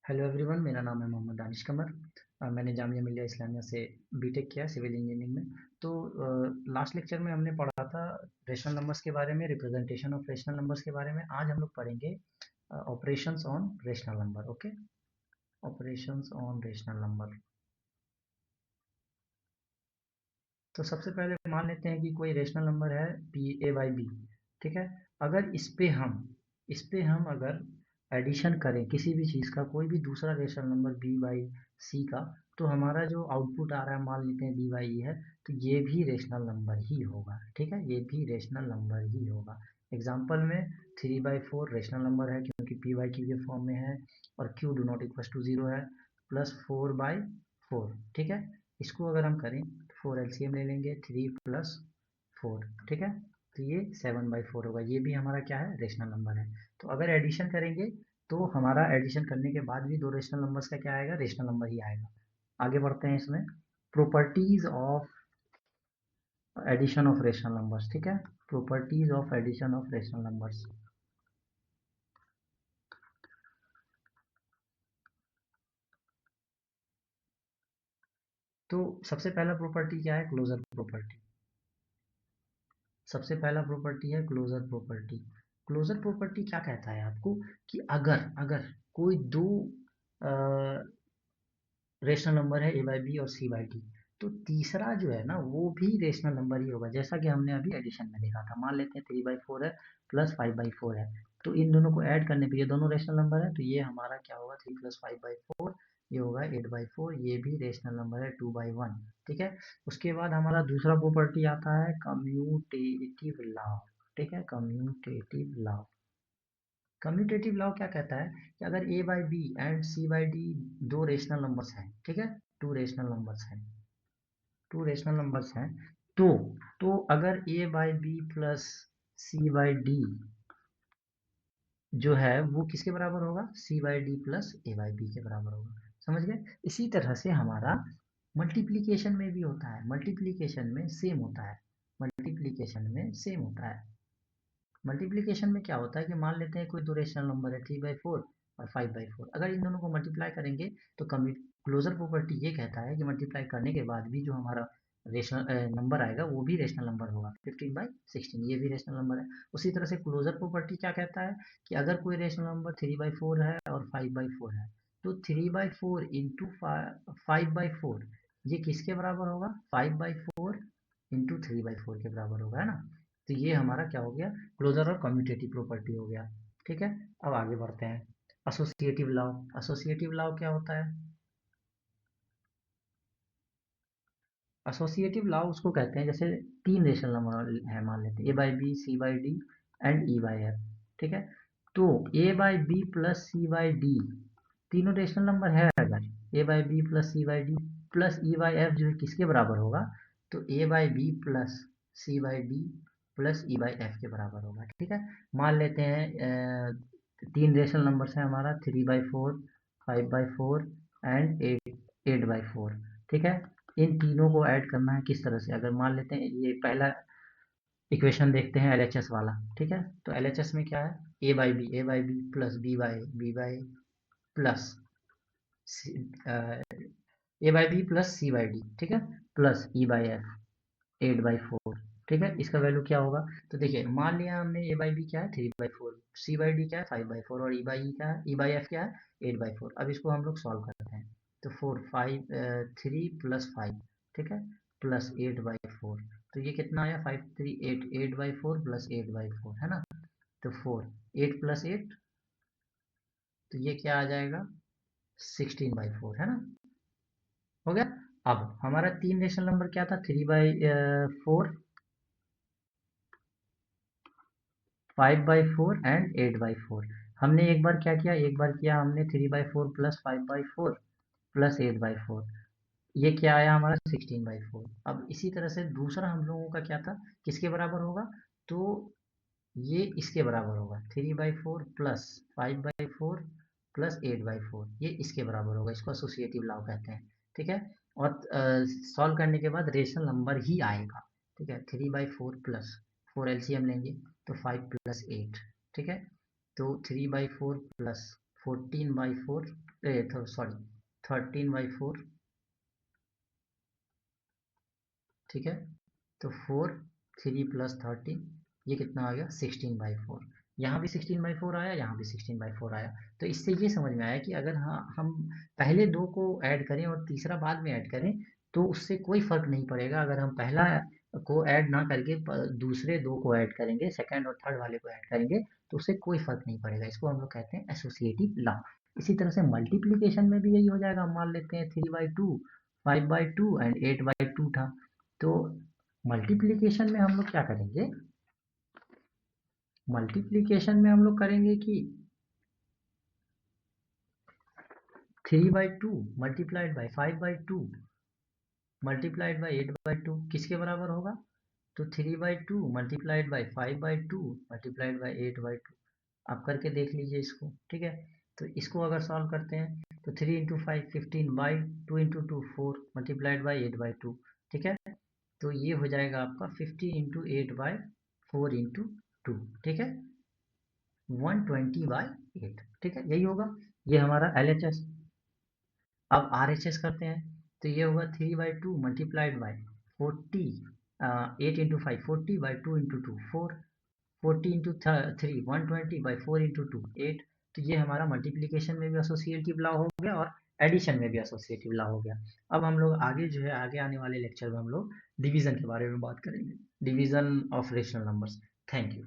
Hello everyone, मेरा नाम है मोहम्मद दानिश कमर। मैंने जामिया मिलिया इस्लामिया से बीटेक किया सिविल इंजीनियरिंग में। तो लास्ट लेक्चर में हमने पढ़ा था रेशनल नंबर्स के बारे में, रिप्रेजेंटेशन ऑफ रेशनल नंबर्स के बारे में। आज हम लोग पढ़ेंगे operations on rational number. Okay, operations on rational number. तो सबसे पहले मान लेते हैं कि कोई रेशनल नंबर है पी ए बाई बी। ठीक है, अगर इस पे हम अगर एडिशन करें किसी भी चीज़ का, कोई भी दूसरा रेशनल नंबर बी बाई सी का, तो हमारा जो आउटपुट आ रहा है मान लेते हैं डी बाई ई है, तो ये भी रेशनल नंबर ही होगा। ठीक है, ये भी रेशनल नंबर ही होगा। एग्जाम्पल में 3/4 रेशनल नंबर है क्योंकि पी बाई क्यू के फॉर्म में है, और Q do not equal to 0 है, प्लस 4/4। ठीक है, इसको अगर हम करें, 4 एलसीएम ले लेंगे, 3 + 4। ठीक है, तो ये 7/4 होगा। ये भी हमारा क्या है, रेशनल नंबर है। तो अगर एडिशन करेंगे तो हमारा एडिशन करने के बाद भी दो रेशनल नंबर्स का क्या आएगा, रेशनल नंबर ही आएगा। आगे बढ़ते हैं इसमें, properties of addition of rational numbers. ठीक है, properties of addition of rational numbers. तो सबसे पहला प्रॉपर्टी क्या है, क्लोजर प्रॉपर्टी। सबसे पहला प्रॉपर्टी है क्लोजर प्रॉपर्टी। क्लोजर प्रॉपर्टी क्या कहता है आपको, कि अगर अगर कोई दो रेशनल नंबर है ए बाई बी और सी बाई डी, तो तीसरा जो है ना वो भी रेशनल नंबर ही होगा, जैसा कि हमने अभी एडिशन में देखा था। मान लेते हैं 3/4 है प्लस 5/4 है, तो इन दोनों को ऐड करने पे ये दोनों रेशनल नंबर है, तो ये हमारा क्या होगा, 3 + 5/4, ये होगा 8/4। ये भी रेशनल नंबर है 2/1। ठीक है, उसके बाद हमारा दूसरा प्रॉपर्टी आता है कम्यूटेटिव लॉ। ठीक है, कम्यूटेटिव लॉ। कम्यूटेटिव लॉ क्या कहता है कि अगर A by B and C by D दो रेशनल नंबर्स हैं, ठीक है, टू रेशनल नंबर्स हैं, टू रेशनल नंबर्स हैं, तो अगर A by B plus C by D जो है वो किसके बराबर होगा, C by D plus A by B के बराबर होगा। समझ गए। इसी तरह से हमारा मल्टीप्लीकेशन में भी होता है, मल्टीप्लीकेशन में सेम होता है, मल्टीप्लीकेशन में सेम होता है। मल्टीप्लिकेशन में क्या होता है कि मान लेते हैं कोई दो रेशनल नंबर है 3/4 और 5/4, अगर इन दोनों को मल्टीप्लाई करेंगे तो क्लोजर प्रॉपर्टी ये कहता है कि मल्टीप्लाई करने के बाद भी जो हमारा रेशनल नंबर आएगा वो भी रेशनल नंबर होगा। 15/16 ये भी रेशनल नंबर है। उसी तरह से क्लोजर प्रॉपर्टी क्या कहता है कि अगर कोई रेशनल नंबर 3/4 है और 5/4 है, तो 3/4 इंटू 5/4 ये किसके बराबर होगा, 5/4 इंटू 3/4 के बराबर होगा, है ना। तो ये हमारा क्या हो गया, क्लोजर और कम्यूटेटिव प्रॉपर्टी हो गया। ठीक है, अब आगे बढ़ते हैं, एसोसिएटिव लॉ। एसोसिएटिव लॉ क्या होता है, एसोसिएटिव लॉ उसको कहते हैं जैसे तीन रेशनल नंबर है, मान लेते हैं A by B, C by D and E by F. ठीक है, तो A by B plus C by D तीनों रेशनल नंबर है, अगर A by B plus C by D plus E by F जो है किसके बराबर होगा, तो A by B plus C by D plus E by F के बराबर होगा। ठीक है, मान लेते हैं तीन रेशनल नंबर्स हैं हमारा, 3/4, 5/4 एंड 8/4। ठीक है, इन तीनों को ऐड करना है किस तरह से, अगर मान लेते हैं ये पहला इक्वेशन देखते हैं एलएचएस वाला। ठीक है, तो एलएचएस में क्या है, A by B plus B by plus A by B plus C by D, ठीक है, प्लस ई बाई एफ 8/4। ठीक है, इसका वैल्यू क्या होगा, तो देखिए मान लिया हमने ए बाई बी क्या है 3/4, सी बाई डी क्या है 5/4, और ई बाई क्या है, ई बाई एफ क्या है 8/4। अब इसको हम लोग सॉल्व करते हैं, तो 3 + 5, ठीक है, प्लस 8/4, तो ये कितना आया, 5 3 8, 8/4 प्लस 8/4, है ना। तो 8 + 8, तो ये क्या आ जाएगा, 16/4, है ना। हो गया। अब हमारा तीन रेशनल नंबर क्या था, 3/4, 5/4 एंड 8/4। हमने एक बार क्या किया, एक बार किया हमने 3/4 प्लस 5/4 प्लस 8/4, ये क्या आया हमारा 16/4। अब इसी तरह से दूसरा हम लोगों का क्या था, किसके बराबर होगा, तो ये इसके बराबर होगा, 3/4 प्लस 5/4 प्लस 8/4, ये इसके बराबर होगा। इसको एसोसिएटिव लॉ कहते हैं। ठीक है, और सॉल्व करने के बाद रेशनल नंबर ही आएगा। ठीक है, 3/4 प्लस 4 एलसीएम लेंगे तो 5 + 8। ठीक है, तो 3/4 प्लस 14/4 सॉरी 13/4, ठीक है। तो 4 3 + 13 ये कितना आ गया 16/4। यहाँ भी 16/4 आया, यहाँ भी 16/4 आया। तो इससे ये समझ में आया कि अगर हाँ हम पहले दो को ऐड करें और तीसरा बाद में ऐड करें तो उससे कोई फर्क नहीं पड़ेगा। अगर हम पहला को ऐड ना करके दूसरे दो को ऐड करेंगे, सेकंड और थर्ड वाले को ऐड करेंगे, तो उससे कोई फर्क नहीं पड़ेगा। इसको हम लोग कहते हैं एसोसिएटिव लॉ। इसी तरह से मल्टीप्लीकेशन में भी यही हो जाएगा। हम मान लेते हैं 3/2, 5/2 एंड 8/2 था। तो मल्टीप्लिकेशन में हम लोग क्या करेंगे, मल्टीप्लिकेशन में हम लोग करेंगे कि 3/2 मल्टीप्लाइड बाई 5/2 मल्टीप्लाइड बाई 8/2 किसके बराबर होगा? तो 3/2 मल्टीप्लाइड बाई 5/2 मल्टीप्लाइड बाई 8/2। आप करके देख लीजिए इसको, ठीक है। तो इसको अगर सॉल्व करते हैं तो 3 × 5 15 बाई 2 × 2 4 मल्टीप्लाइड बाई 8/2, ठीक है। तो ये हो जाएगा आपका 50 × 8/4 × 2, ठीक है, 120/8, ठीक है, यही होगा। ये हमारा LHS। अब RHS करते हैं तो ये होगा 3/2 मल्टीप्लाइड बाई 40 8 × 5 40/2 × 2 4 40 × 3 120/4 × 2 8। तो ये हमारा मल्टीप्लिकेशन में भी एसोसिएटिव लॉ हो गया और एडिशन में भी एसोसिएटिव लॉ हो गया। अब हम लोग आगे जो है आगे आने वाले लेक्चर में हम लोग डिवीजन के बारे में बात करेंगे, division of rational numbers. Thank you.